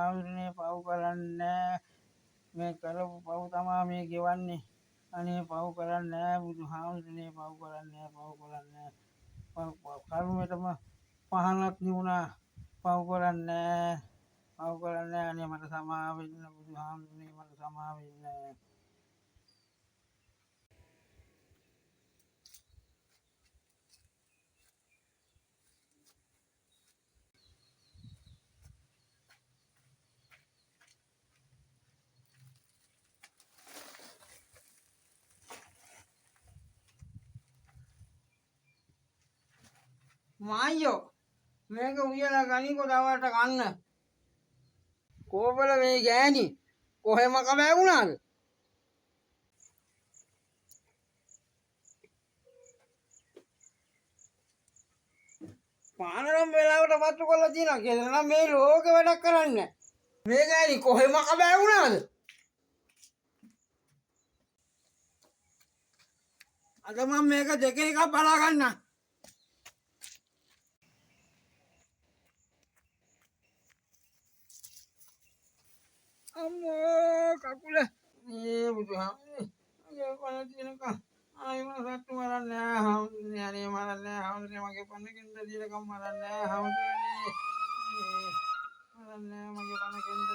බුදුහාමුදුරනේ පව් කරන්නේ මේ කරපු පව් තමා මේ ගෙවන්නේ අනේ පව් කරන්නේ බුදුහාමුදුරනේ පව් කරන්නේ කර්මයටම පහනක් නිවුණා පව් කරන්නේ අනේ මට සමාව වෙන්න බුදුහාමුදුරනේ මට සමාව වෙන්න මායියෝ මේක උයලා ගනිකො දවල්ට කන්න කෝපල මේ ගෑණි කොහෙම කබෑ වුණාද පානරම් වෙලාවට පත්තු කරලා තියෙනවා කියලා නම් මේ ලෝකෙ වැඩක් කරන්නේ මේ ගෑණි කොහෙම කබෑ වුණාද අද මම මේක දෙක එකක් බලා ගන්නම් අම්මෝ කකුල මේ බුදුහාමුදුරනේ කොහෙද තියෙනකම් ආයෙම සත්තු මරන්නේ හාමුදුරනේ අනේ මරන්නේ හාමුදුරනේ මගේ පන්නකින්ද දීලකම් මරන්නේ හාමුදුරනේ මරන්නේ මගේ පන්නකින්ද